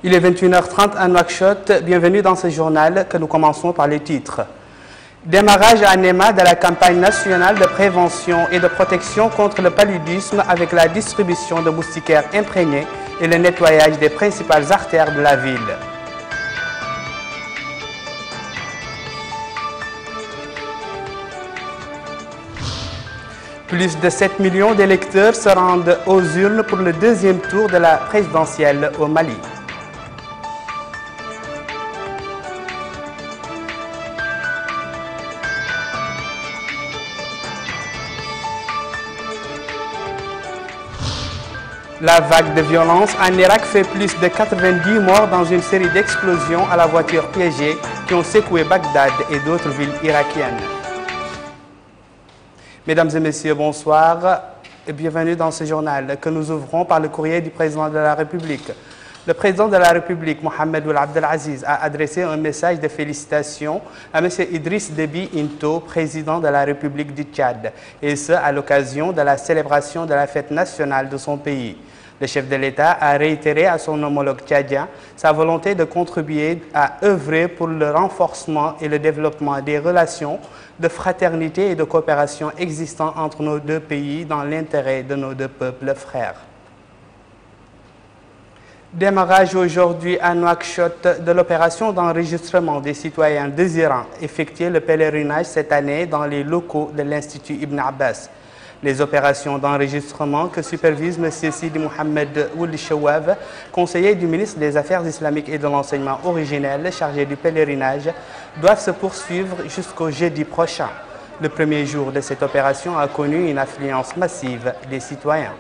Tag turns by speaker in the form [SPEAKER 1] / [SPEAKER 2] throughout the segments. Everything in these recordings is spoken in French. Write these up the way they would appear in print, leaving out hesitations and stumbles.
[SPEAKER 1] Il est 21h30 à Nouakchott. Bienvenue dans ce journal que nous commençons par les titres. Démarrage à Néma de la campagne nationale de prévention et de protection contre le paludisme avec la distribution de moustiquaires imprégnés et le nettoyage des principales artères de la ville. Plus de 7 millions d'électeurs se rendent aux urnes pour le deuxième tour de la présidentielle au Mali. La vague de violence en Irak fait plus de 90 morts dans une série d'explosions à la voiture piégée qui ont secoué Bagdad et d'autres villes irakiennes. Mesdames et messieurs, bonsoir et bienvenue dans ce journal que nous ouvrons par le courrier du président de la République. Le président de la République, Mohamed Ould Abdelaziz, a adressé un message de félicitations à M. Idriss Déby Itno, président de la République du Tchad, et ce à l'occasion de la célébration de la fête nationale de son pays. Le chef de l'État a réitéré à son homologue tchadien sa volonté de contribuer à œuvrer pour le renforcement et le développement des relations de fraternité et de coopération existant entre nos deux pays dans l'intérêt de nos deux peuples frères. Démarrage aujourd'hui à Nouakchott de l'opération d'enregistrement des citoyens désirant effectuer le pèlerinage cette année dans les locaux de l'Institut Ibn Abbas. Les opérations d'enregistrement que supervise M. Sidi Mohamed Ould Chouav, conseiller du ministre des Affaires islamiques et de l'enseignement originel chargé du pèlerinage, doivent se poursuivre jusqu'au jeudi prochain. Le premier jour de cette opération a connu une affluence massive des citoyens.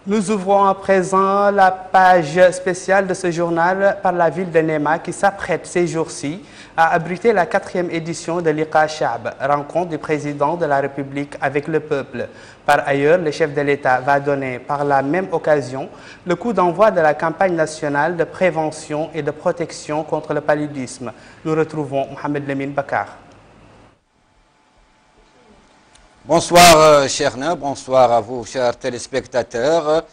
[SPEAKER 1] Nous ouvrons à présent la page spéciale de ce journal par la ville de Néma qui s'apprête ces jours-ci à abriter la 4e édition de Liqa Shab, rencontre du président de la République avec le peuple. Par ailleurs, le chef de l'État va donner par la même occasion le coup d'envoi de la campagne nationale de prévention et de protection contre le paludisme. Nous retrouvons Mohamed Lamine Bakar.
[SPEAKER 2] Bonsoir, cher Neb, bonsoir à vous, chers téléspectateurs,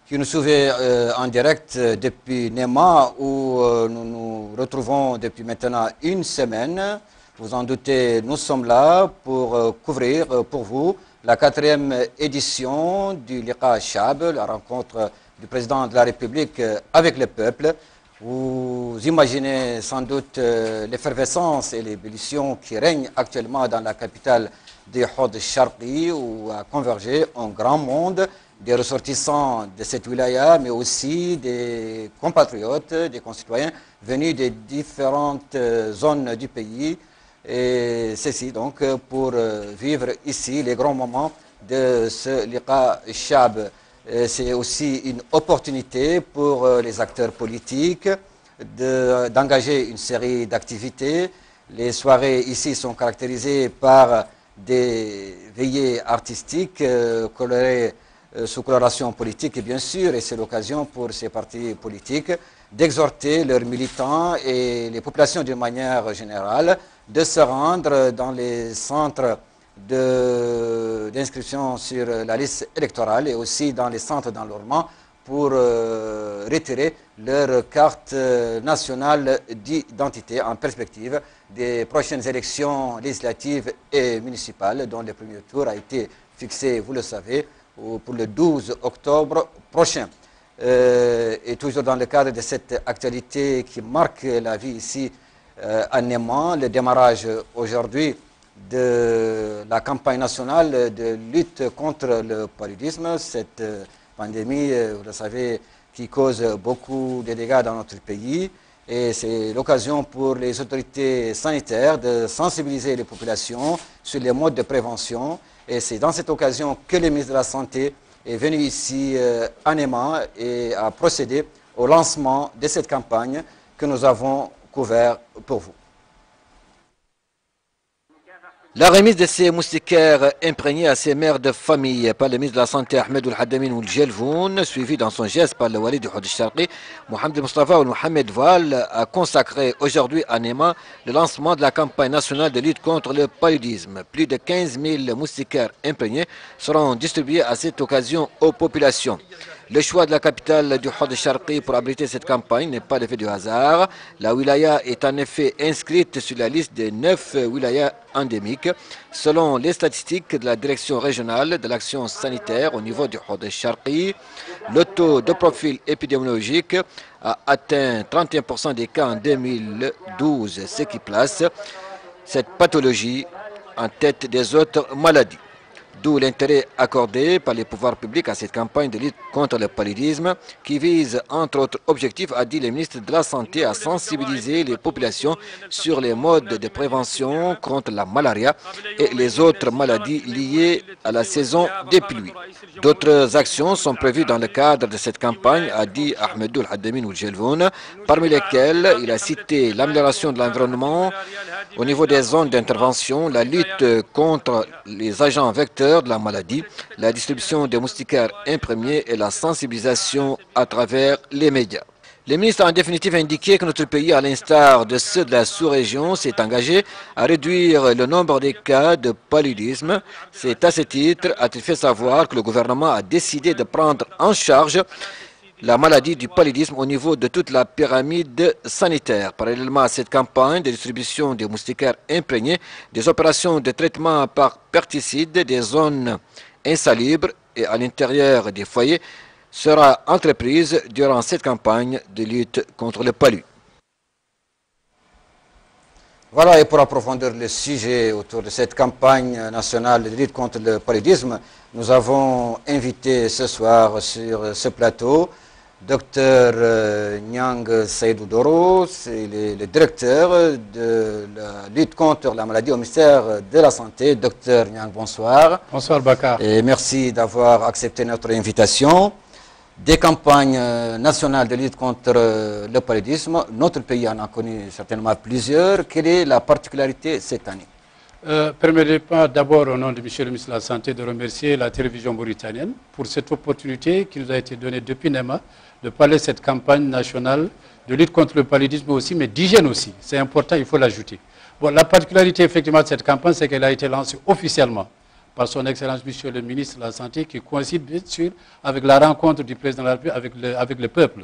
[SPEAKER 2] qui nous suivez en direct depuis Néma, où nous nous retrouvons depuis maintenant une semaine. Vous en doutez, nous sommes là pour couvrir pour vous la 4e édition du Liqa Shab, la rencontre du président de la République avec le peuple. Vous imaginez sans doute l'effervescence et l'ébullition qui règnent actuellement dans la capitale des Hod Sharqi, où a convergé un grand monde des ressortissants de cette wilaya, mais aussi des compatriotes, des concitoyens venus des différentes zones du pays. Et ceci donc pour vivre ici les grands moments de ce Liqa Shab. C'est aussi une opportunité pour les acteurs politiques d'engager une série d'activités. Les soirées ici sont caractérisées par des veillées artistiques colorées sous coloration politique, et bien sûr, et c'est l'occasion pour ces partis politiques d'exhorter leurs militants et les populations d'une manière générale de se rendre dans les centres d'inscription sur la liste électorale et aussi dans les centres d'enlèvement pour retirer leur carte nationale d'identité en perspective des prochaines élections législatives et municipales dont le premier tour a été fixé, vous le savez, pour le 12 octobre prochain. Et toujours dans le cadre de cette actualité qui marque la vie ici à Néma, le démarrage aujourd'hui de la campagne nationale de lutte contre le paludisme, cette pandémie, vous le savez, qui cause beaucoup de dégâts dans notre pays. Et c'est l'occasion pour les autorités sanitaires de sensibiliser les populations sur les modes de prévention. Et c'est dans cette occasion que le ministre de la Santé est venu ici à Néma et a procédé au lancement de cette campagne que nous avons couvert pour vous. La remise de ces moustiquaires imprégnés à ces mères de famille par le ministre de la Santé Ahmed Ould Haddamin Ould Jelvoun, suivi dans son geste par le wali du Hod Sharqi, Mohamed Mustafa Ould Mohamed Val, a consacré aujourd'hui à Néma le lancement de la campagne nationale de lutte contre le paludisme. Plus de 15 000 moustiquaires imprégnés seront distribués à cette occasion aux populations. Le choix de la capitale du Hod Sharqi pour abriter cette campagne n'est pas l'effet du hasard. La wilaya est en effet inscrite sur la liste des 9 wilayas endémiques. Selon les statistiques de la direction régionale de l'action sanitaire au niveau du Hod Sharqi, le taux de profil épidémiologique a atteint 31% des cas en 2012, ce qui place cette pathologie en tête des autres maladies. D'où l'intérêt accordé par les pouvoirs publics à cette campagne de lutte contre le paludisme qui vise, entre autres objectifs, a dit le ministre de la Santé, à sensibiliser les populations sur les modes de prévention contre la malaria et les autres maladies liées à la saison des pluies. D'autres actions sont prévues dans le cadre de cette campagne, a dit Ahmedoul Haddamin Oudjelvoun, parmi lesquelles il a cité l'amélioration de l'environnement au niveau des zones d'intervention, la lutte contre les agents vecteurs de la maladie, la distribution des moustiquaires imprégnés et la sensibilisation à travers les médias. Le ministre a en définitive indiqué que notre pays, à l'instar de ceux de la sous-région, s'est engagé à réduire le nombre des cas de paludisme. C'est à ce titre, a-t-il fait savoir, que le gouvernement a décidé de prendre en charge la maladie du paludisme au niveau de toute la pyramide sanitaire. Parallèlement à cette campagne de distribution des moustiquaires imprégnés, des opérations de traitement par pesticides des zones insalubres et à l'intérieur des foyers sera entreprise durant cette campagne de lutte contre le palu.
[SPEAKER 3] Voilà, et pour approfondir le sujet autour de cette campagne nationale de lutte contre le paludisme, nous avons invité ce soir sur ce plateau Dr Nyang Saïdou Doro, c'est le directeur de la lutte contre la maladie au ministère de la Santé. Dr Nyang, bonsoir.
[SPEAKER 4] Bonsoir Bakar.
[SPEAKER 3] Et merci d'avoir accepté notre invitation. Des campagnes nationales de lutte contre le paludisme, notre pays en a connu certainement plusieurs. Quelle est la particularité cette année?
[SPEAKER 4] Permettez-moi d'abord, au nom de M. le ministre de la Santé, de remercier la télévision mauritanienne pour cette opportunité qui nous a été donnée depuis NEMA de parler de cette campagne nationale de lutte contre le paludisme aussi, mais d'hygiène aussi. C'est important, il faut l'ajouter. Bon, la particularité effectivement de cette campagne, c'est qu'elle a été lancée officiellement par son Excellence M. le ministre de la Santé, qui coïncide bien sûr avec la rencontre du président de la République avec le peuple,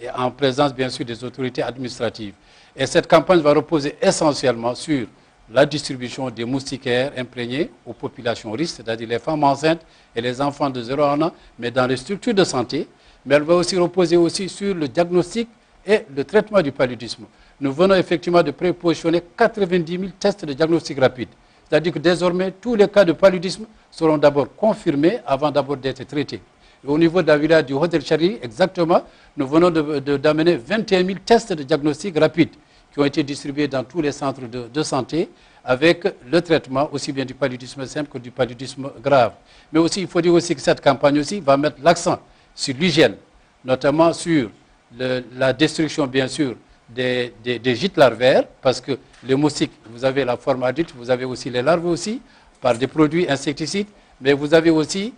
[SPEAKER 4] et en présence bien sûr des autorités administratives. Et cette campagne va reposer essentiellement sur la distribution des moustiquaires imprégnés aux populations risques, c'est-à-dire les femmes enceintes et les enfants de 0 à 1 an, mais dans les structures de santé. Mais elle va aussi reposer aussi sur le diagnostic et le traitement du paludisme. Nous venons effectivement de prépositionner 90 000 tests de diagnostic rapide. C'est-à-dire que désormais, tous les cas de paludisme seront d'abord confirmés avant d'abord d'être traités. Et au niveau de la wilaya du Hod Sharqi, exactement, nous venons d'amener 21 000 tests de diagnostic rapide qui ont été distribués dans tous les centres de santé avec le traitement aussi bien du paludisme simple que du paludisme grave. Mais aussi, il faut dire aussi que cette campagne aussi va mettre l'accent sur l'hygiène, notamment sur la destruction, bien sûr, des gîtes larvaires, parce que les moustiques, vous avez la forme adulte, vous avez aussi les larves aussi, par des produits insecticides, mais vous avez aussi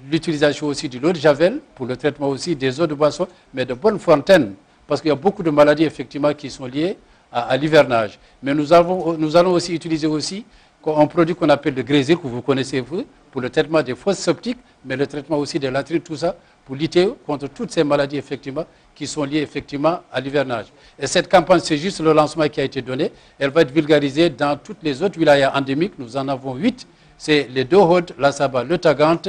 [SPEAKER 4] l'utilisation aussi de l'eau de javel pour le traitement aussi des eaux de boisson, mais de bonnes fontaines, parce qu'il y a beaucoup de maladies effectivement qui sont liées à l'hivernage. Mais nous allons aussi utiliser aussi un produit qu'on appelle le grésil, que vous connaissez vous, pour le traitement des fosses septiques, mais le traitement aussi des latrines, tout ça, pour lutter contre toutes ces maladies effectivement qui sont liées effectivement à l'hivernage. Et cette campagne, c'est juste le lancement qui a été donné. Elle va être vulgarisée dans toutes les autres wilayas endémiques. Nous en avons 8. C'est les deux Hod, la Saba, le Tagant,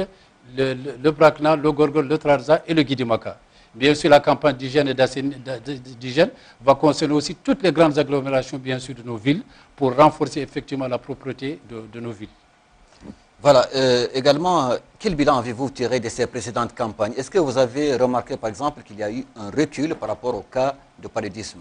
[SPEAKER 4] le Brakna, le Gorgol, le Trarza et le Guidimaka. Bien sûr, la campagne d'hygiène et d'hygiène va concerner aussi toutes les grandes agglomérations, bien sûr, de nos villes, pour renforcer effectivement la propreté de nos villes.
[SPEAKER 3] Voilà. Également, quel bilan avez-vous tiré de ces précédentes campagnes? Est-ce que vous avez remarqué, par exemple, qu'il y a eu un recul par rapport au cas de paludisme?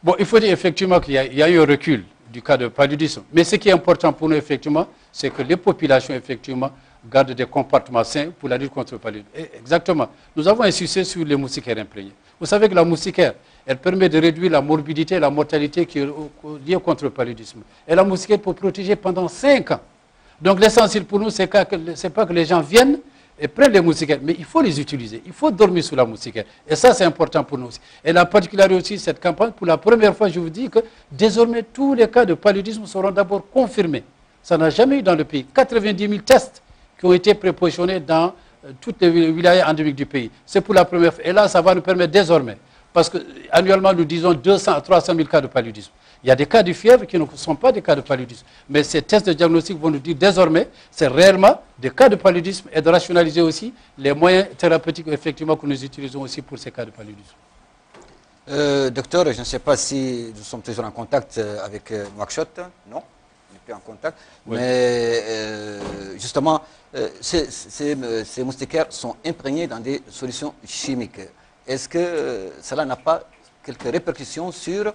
[SPEAKER 4] Bon, il faut dire effectivement qu'il y a eu un recul du cas de paludisme. Mais ce qui est important pour nous, effectivement, c'est que les populations, effectivement, gardent des comportements sains pour la lutte contre le paludisme. Exactement. Nous avons insisté sur les moustiquaires imprégnés. Vous savez que la moustiquaire, elle permet de réduire la morbidité et la mortalité qui est liée contre le paludisme. Et la moustiquaire peut protéger pendant 5 ans. Donc l'essentiel pour nous, c'est pas que les gens viennent et prennent les moustiquaires, mais il faut les utiliser. Il faut dormir sous la moustiquaire. Et ça, c'est important pour nous aussi. Et la particularité aussi, cette campagne, pour la première fois, je vous dis que désormais, tous les cas de paludisme seront d'abord confirmés. Ça n'a jamais eu dans le pays. 90 000 tests qui ont été prépositionnés dans toutes les wilayas endémiques du pays. C'est pour la première fois. Et là, ça va nous permettre désormais, parce qu'annuellement, nous disons 200 à 300 000 cas de paludisme. Il y a des cas de fièvre qui ne sont pas des cas de paludisme. Mais ces tests de diagnostic vont nous dire désormais, c'est réellement des cas de paludisme et de rationaliser aussi les moyens thérapeutiques effectivement que nous utilisons aussi pour ces cas de paludisme.
[SPEAKER 3] Docteur, je ne sais pas si nous sommes toujours en contact avec Nouakchott. Non, on n'est plus en contact. Oui. Mais justement, ces moustiquaires sont imprégnés dans des solutions chimiques. Est-ce que cela n'a pas quelques répercussions sur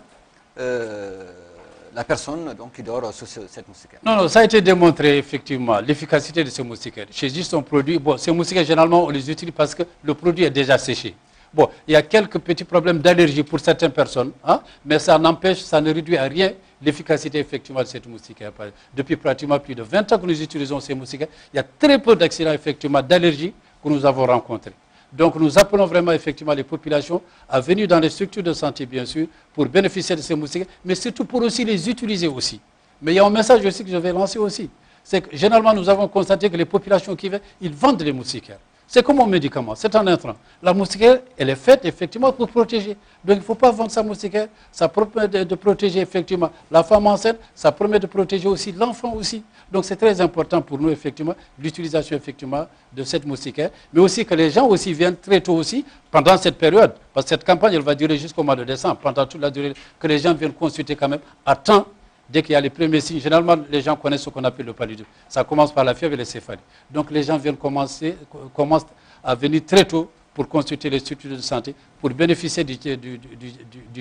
[SPEAKER 3] la personne donc, qui dort sur cette moustiquaire?
[SPEAKER 4] Non, non, ça a été démontré effectivement, l'efficacité de ces moustiquaires. Chez juste un produit, bon, ces moustiquaires généralement on les utilise parce que le produit est déjà séché. Bon, il y a quelques petits problèmes d'allergie pour certaines personnes, hein, mais ça n'empêche, ça ne réduit à rien l'efficacité effectivement de cette moustiquaire. Depuis pratiquement plus de 20 ans que nous utilisons ces moustiquaires, il y a très peu d'accidents effectivement d'allergie que nous avons rencontrés. Donc nous appelons vraiment effectivement les populations à venir dans les structures de santé bien sûr pour bénéficier de ces moustiquaires, mais surtout pour aussi les utiliser aussi. Mais il y a un message aussi que je vais lancer aussi, c'est que généralement nous avons constaté que les populations qui viennent, ils vendent les moustiquaires. C'est comme un médicament, c'est un intrant. La moustiquaire, elle est faite effectivement pour protéger. Donc il ne faut pas vendre sa moustiquaire. Ça permet de protéger effectivement la femme enceinte, ça permet de protéger aussi l'enfant aussi. Donc c'est très important pour nous effectivement l'utilisation effectivement de cette moustiquaire. Mais aussi que les gens aussi viennent très tôt aussi pendant cette période. Parce que cette campagne, elle va durer jusqu'au mois de décembre. Pendant toute la durée, que les gens viennent consulter quand même à temps. Dès qu'il y a les premiers signes, généralement, les gens connaissent ce qu'on appelle le paludisme. Ça commence par la fièvre et les céphalées. Donc, les gens commencent à venir très tôt pour consulter les structures de santé, pour bénéficier du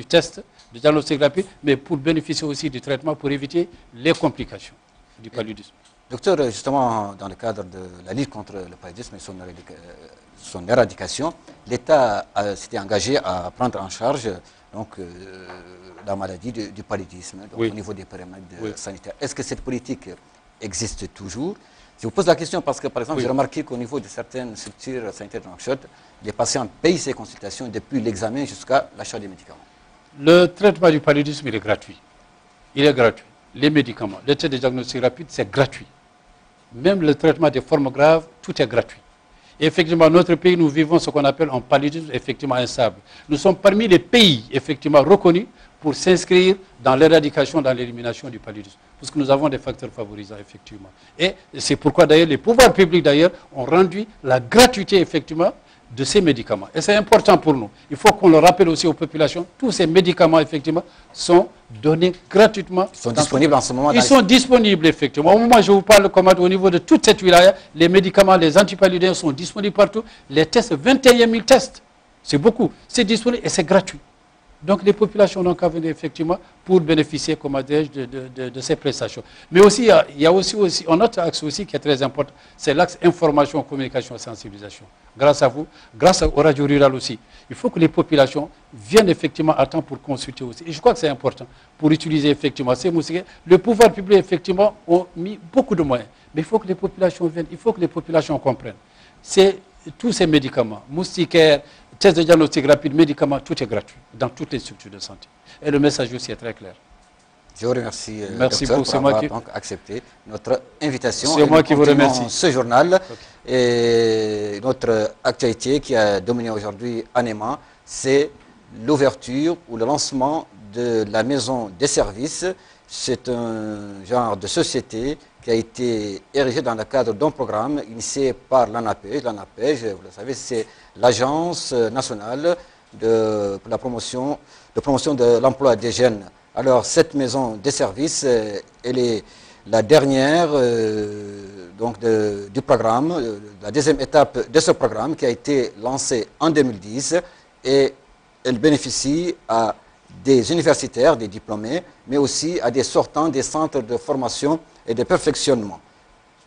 [SPEAKER 4] test, du diagnostic rapide, mais pour bénéficier aussi du traitement pour éviter les complications du paludisme.
[SPEAKER 3] Docteur, justement, dans le cadre de la lutte contre le paludisme et son éradication, l'État s'était engagé à prendre en charge donc, la maladie du paludisme donc, oui. Au niveau des périmètres oui. sanitaires. Est-ce que cette politique existe toujours? Je vous pose la question parce que, par exemple, oui. j'ai remarqué qu'au niveau de certaines structures sanitaires de Nouakchott, les patients payent ces consultations depuis l'examen jusqu'à l'achat des médicaments.
[SPEAKER 4] Le traitement du paludisme, il est gratuit. Il est gratuit. Les médicaments, le test de diagnostic rapide, c'est gratuit. Même le traitement des formes graves, tout est gratuit. Et effectivement, notre pays, nous vivons ce qu'on appelle un paludisme effectivement instable. Nous sommes parmi les pays effectivement reconnus pour s'inscrire dans l'éradication, dans l'élimination du paludisme. Parce que nous avons des facteurs favorisants, effectivement. Et c'est pourquoi, d'ailleurs, les pouvoirs publics, d'ailleurs, ont rendu la gratuité, effectivement, de ces médicaments. Et c'est important pour nous. Il faut qu'on le rappelle aussi aux populations. Tous ces médicaments, effectivement, sont donnés gratuitement.
[SPEAKER 3] Ils sont disponibles en ce moment.
[SPEAKER 4] Ils sont disponibles, effectivement. Au moment où je vous parle, au niveau de toute cette wilaya, les médicaments, les antipaludéens sont disponibles partout. Les tests, 21 000 tests. C'est beaucoup. C'est disponible et c'est gratuit. Donc les populations n'ont qu'à venir effectivement pour bénéficier, comment de ces prestations. Mais aussi, il y a aussi un autre axe aussi qui est très important, c'est l'axe information, communication, sensibilisation. Grâce à vous, grâce aux radios rurales aussi. Il faut que les populations viennent effectivement à temps pour consulter aussi. Et je crois que c'est important pour utiliser effectivement ces moustiquaires. Le pouvoir public effectivement ont mis beaucoup de moyens. Mais il faut que les populations viennent, il faut que les populations comprennent. C'est tous ces médicaments, moustiquaires, tests de diagnostic rapide, médicaments, tout est gratuit dans toutes les structures de santé. Et le message aussi est très clair.
[SPEAKER 3] Je vous remercie,
[SPEAKER 4] merci
[SPEAKER 3] docteur, pour avoir donc accepté notre invitation. C'est moi qui vous remercie. Ce journal et notre actualité qui a dominé aujourd'hui à Néma, c'est l'ouverture ou le lancement de la maison des services. C'est un genre de société qui a été érigé dans le cadre d'un programme initié par l'ANAPEJ. L'ANAPEJ, vous le savez, c'est l'Agence nationale de promotion de l'emploi des jeunes. Alors, cette maison des services, elle est la dernière donc du programme, la deuxième étape de ce programme qui a été lancé en 2010 et elle bénéficie à des universitaires, des diplômés, mais aussi à des sortants des centres de formation et de perfectionnement.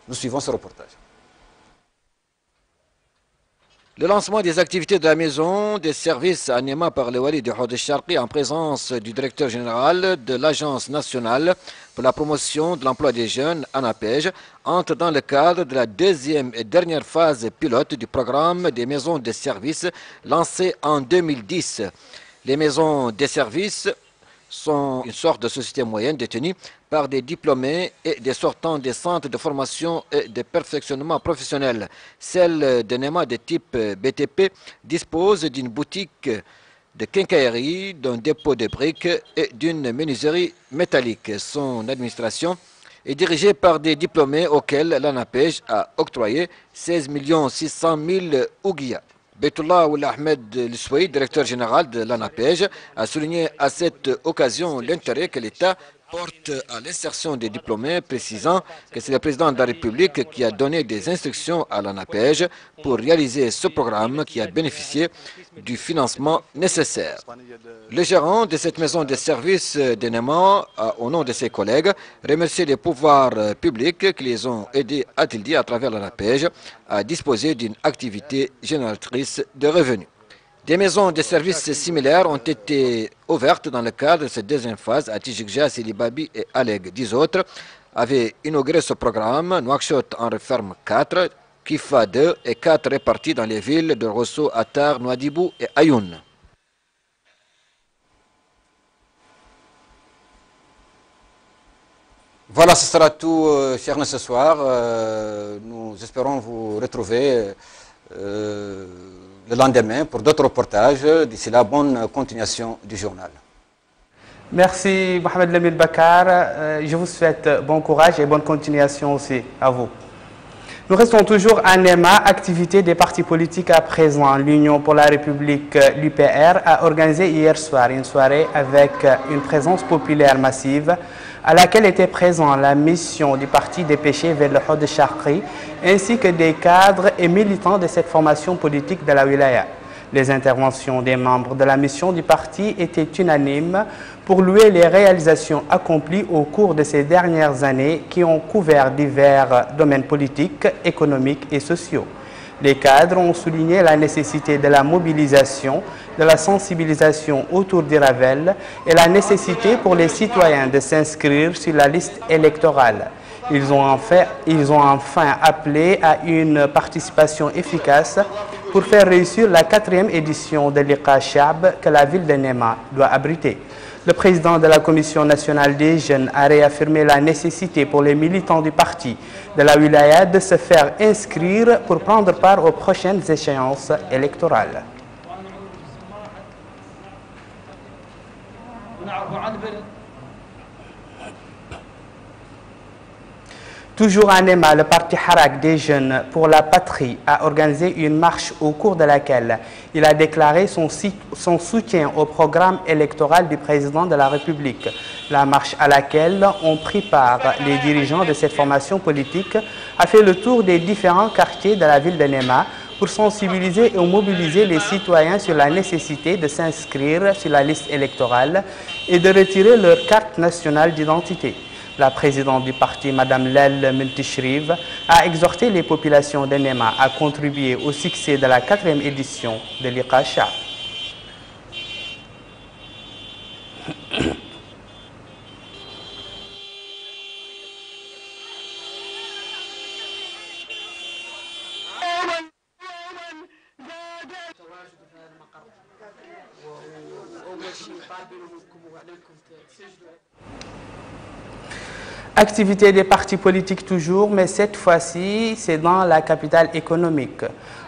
[SPEAKER 3] Nous suivons ce reportage. Le lancement des activités de la maison des services à Néma par le Wali de Hod Sharqi en présence du directeur général de l'Agence nationale pour la promotion de l'emploi des jeunes, ANAPEJ, entre dans le cadre de la deuxième et dernière phase pilote du programme des maisons de services lancé en 2010. Les maisons des services sont une sorte de société moyenne détenue par des diplômés et des sortants des centres de formation et de perfectionnement professionnel. Celle de NEMA de type BTP dispose d'une boutique de quincaillerie, d'un dépôt de briques et d'une menuiserie métallique. Son administration est dirigée par des diplômés auxquels l'ANAPEJ a octroyé 16 600 000 ouguiyas. Beytullah Ould Ahmed Lissoui, directeur général de l'ANAPEJ, a souligné à cette occasion l'intérêt que l'État porte à l'insertion des diplômés, précisant que c'est le président de la République qui a donné des instructions à l'ANAPEJ pour réaliser ce programme qui a bénéficié du financement nécessaire. Le gérant de cette maison de services de NEMA, au nom de ses collègues, remercie les pouvoirs publics qui les ont aidés, a-t-il dit, à travers l'ANAPEJ, à disposer d'une activité génératrice de revenus. Des maisons de services similaires ont été ouvertes dans le cadre de cette deuxième phase à Tijikja, Silibabi et Aleg. 10 autres avaient inauguré ce programme. Nouakchott en referme 4, Kifa 2 et 4 répartis dans les villes de Rosso, Attar, Nouadhibou et Ayoun.
[SPEAKER 2] Voilà, ce sera tout, chers ce soir. Nous espérons vous retrouver le lendemain pour d'autres reportages. D'ici là, bonne continuation du journal.
[SPEAKER 1] Merci Mohamed Lamine Bakar. Je vous souhaite bon courage et bonne continuation aussi à vous. Nous restons toujours à NEMA, activité des partis politiques à présent. L'Union pour la République, l'UPR, a organisé hier soir une soirée avec une présence populaire massive à laquelle était présent la mission du parti dépêché vers le Hod Charqi, ainsi que des cadres et militants de cette formation politique de la wilaya. Les interventions des membres de la mission du parti étaient unanimes pour louer les réalisations accomplies au cours de ces dernières années qui ont couvert divers domaines politiques, économiques et sociaux. Les cadres ont souligné la nécessité de la mobilisation, de la sensibilisation autour du Ravel et la nécessité pour les citoyens de s'inscrire sur la liste électorale. Ils ont enfin appelé à une participation efficace pour faire réussir la 4e édition de l'Iqa Shab que la ville de NEMA doit abriter. Le président de la Commission nationale des jeunes a réaffirmé la nécessité pour les militants du parti de la wilaya de se faire inscrire pour prendre part aux prochaines échéances électorales. Toujours à NEMA, le parti Harak des jeunes pour la patrie a organisé une marche au cours de laquelle il a déclaré son soutien au programme électoral du président de la République. La marche à laquelle ont pris part les dirigeants de cette formation politique a fait le tour des différents quartiers de la ville de NEMA pour sensibiliser et mobiliser les citoyens sur la nécessité de s'inscrire sur la liste électorale et de retirer leur carte nationale d'identité. La présidente du parti, Mme Lel Mentishriv, a exhorté les populations de NEMA à contribuer au succès de la 4e édition de l'Iqa Shab. Activité des partis politiques toujours, mais cette fois-ci, c'est dans la capitale économique.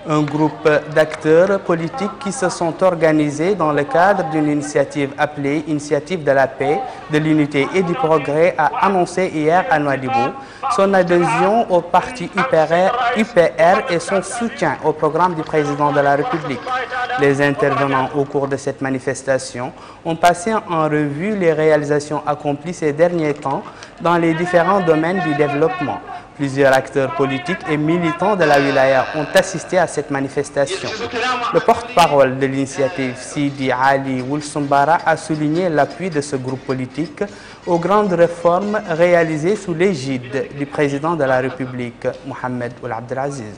[SPEAKER 1] Un groupe d'acteurs politiques qui se sont organisés dans le cadre d'une initiative appelée Initiative de la paix, de l'unité et du progrès a annoncé hier à Nouadhibou son adhésion au parti UPR et son soutien au programme du président de la République. Les intervenants au cours de cette manifestation ont passé en revue les réalisations accomplies ces derniers temps dans les différents domaines du développement. Plusieurs acteurs politiques et militants de la wilaya ont assisté à cette manifestation. Le porte-parole de l'initiative, Sidi Ali Woulsoumbara, a souligné l'appui de ce groupe politique aux grandes réformes réalisées sous l'égide du président de la République, Mohamed Ould Abdelaziz.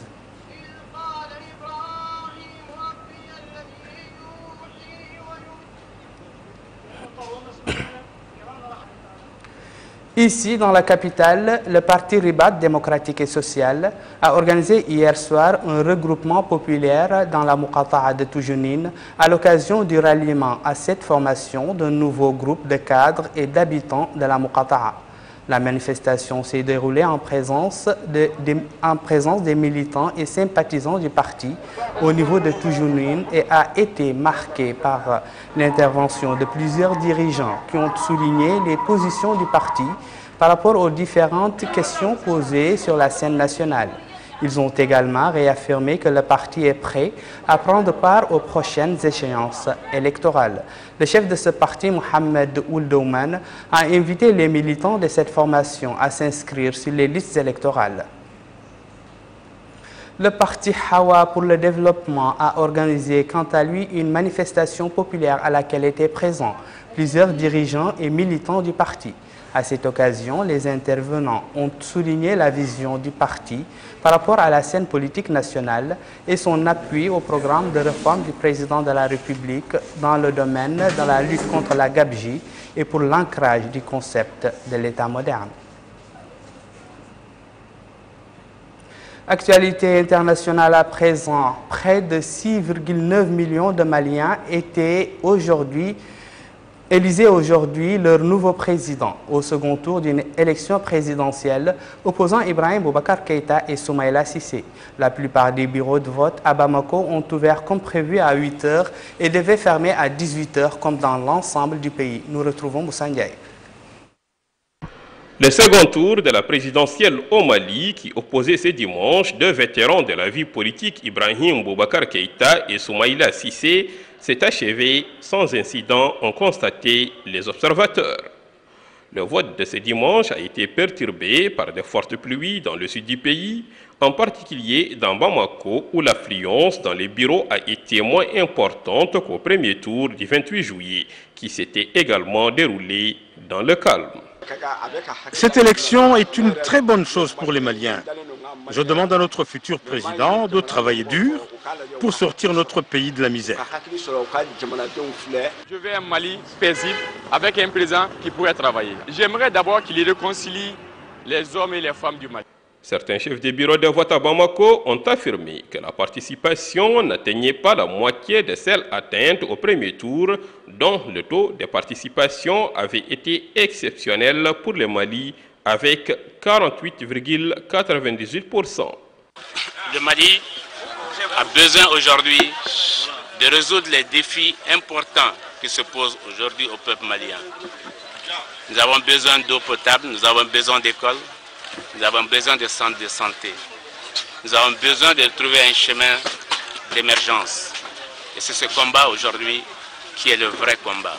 [SPEAKER 1] Ici, dans la capitale, le parti Ribat démocratique et social a organisé hier soir un regroupement populaire dans la Muqata'a de Toujounine à l'occasion du ralliement à cette formation d'un nouveau groupe de cadres et d'habitants de la Muqata'a. La manifestation s'est déroulée en présence des militants et sympathisants du parti au niveau de Toujounine et a été marquée par l'intervention de plusieurs dirigeants qui ont souligné les positions du parti par rapport aux différentes questions posées sur la scène nationale. Ils ont également réaffirmé que le parti est prêt à prendre part aux prochaines échéances électorales. Le chef de ce parti, Mohamed Ouldouman, a invité les militants de cette formation à s'inscrire sur les listes électorales. Le parti Hawa pour le développement a organisé quant à lui une manifestation populaire à laquelle étaient présents plusieurs dirigeants et militants du parti. À cette occasion, les intervenants ont souligné la vision du parti par rapport à la scène politique nationale et son appui au programme de réforme du président de la République dans le domaine de la lutte contre la gabegie et pour l'ancrage du concept de l'État moderne. Actualité internationale à présent, près de 6,9 millions de Maliens étaient élisent aujourd'hui leur nouveau président au second tour d'une élection présidentielle opposant Ibrahim Boubacar Keïta et Soumaïla Cissé. La plupart des bureaux de vote à Bamako ont ouvert comme prévu à 8 h et devaient fermer à 18 h comme dans l'ensemble du pays. Nous retrouvons Moussa Ndiaye.
[SPEAKER 5] Le second tour de la présidentielle au Mali, qui opposait ce dimanche deux vétérans de la vie politique, Ibrahim Boubacar Keïta et Soumaïla Cissé, s'est achevé sans incident, ont constaté les observateurs. Le vote de ce dimanche a été perturbé par de fortes pluies dans le sud du pays, en particulier dans Bamako, où l'affluence dans les bureaux a été moins importante qu'au premier tour du 28 juillet, qui s'était également déroulé dans le calme.
[SPEAKER 6] Cette élection est une très bonne chose pour les Maliens. Je demande à notre futur président de travailler dur pour sortir notre pays de la misère.
[SPEAKER 7] Je veux un Mali paisible avec un président qui pourrait travailler. J'aimerais d'abord qu'il réconcilie les hommes et les femmes du Mali.
[SPEAKER 5] Certains chefs des bureaux de vote à Bamako ont affirmé que la participation n'atteignait pas la moitié de celle atteinte au premier tour, dont le taux de participation avait été exceptionnel pour le Mali avec 48,98%.
[SPEAKER 8] Le Mali a besoin aujourd'hui de résoudre les défis importants qui se posent aujourd'hui au peuple malien. Nous avons besoin d'eau potable, nous avons besoin d'écoles, nous avons besoin de centres de santé. Nous avons besoin de trouver un chemin d'émergence. Et c'est ce combat aujourd'hui qui est le vrai combat.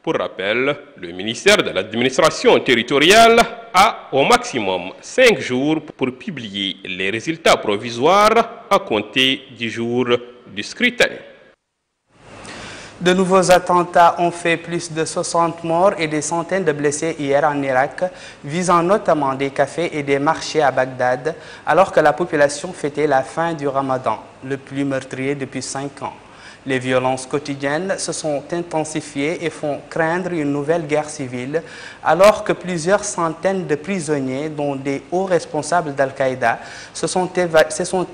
[SPEAKER 5] Pour rappel, le ministère de l'administration territoriale a au maximum 5 jours pour publier les résultats provisoires à compter du jour du scrutin.
[SPEAKER 1] De nouveaux attentats ont fait plus de 60 morts et des centaines de blessés hier en Irak, visant notamment des cafés et des marchés à Bagdad, alors que la population fêtait la fin du Ramadan, le plus meurtrier depuis 5 ans. Les violences quotidiennes se sont intensifiées et font craindre une nouvelle guerre civile, alors que plusieurs centaines de prisonniers, dont des hauts responsables d'Al-Qaïda, se sont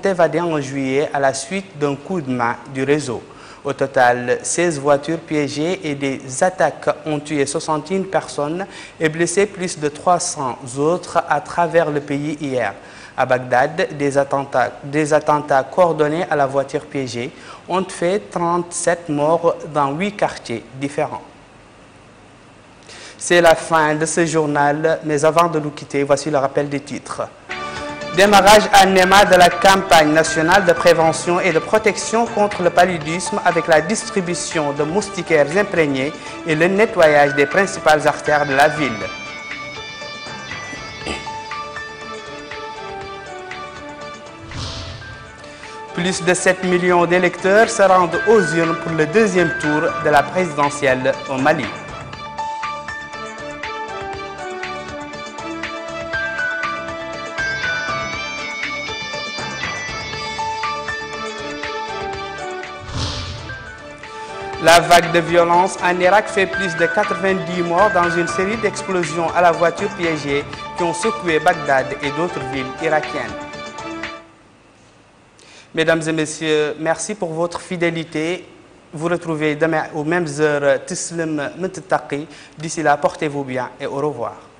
[SPEAKER 1] évadés en juillet à la suite d'un coup de main du réseau. Au total, 16 voitures piégées et des attaques ont tué 61 personnes et blessé plus de 300 autres à travers le pays hier. À Bagdad, des attentats coordonnés à la voiture piégée ont fait 37 morts dans 8 quartiers différents. C'est la fin de ce journal, mais avant de nous quitter, voici le rappel des titres. Démarrage à Néma de la campagne nationale de prévention et de protection contre le paludisme avec la distribution de moustiquaires imprégnés et le nettoyage des principales artères de la ville. Plus de 7 millions d'électeurs se rendent aux urnes pour le deuxième tour de la présidentielle au Mali. La vague de violence en Irak fait plus de 90 morts dans une série d'explosions à la voiture piégée qui ont secoué Bagdad et d'autres villes irakiennes. Mesdames et messieurs, merci pour votre fidélité. Vous retrouvez demain aux mêmes heures Tislim Mtitaki. D'ici là, portez-vous bien et au revoir.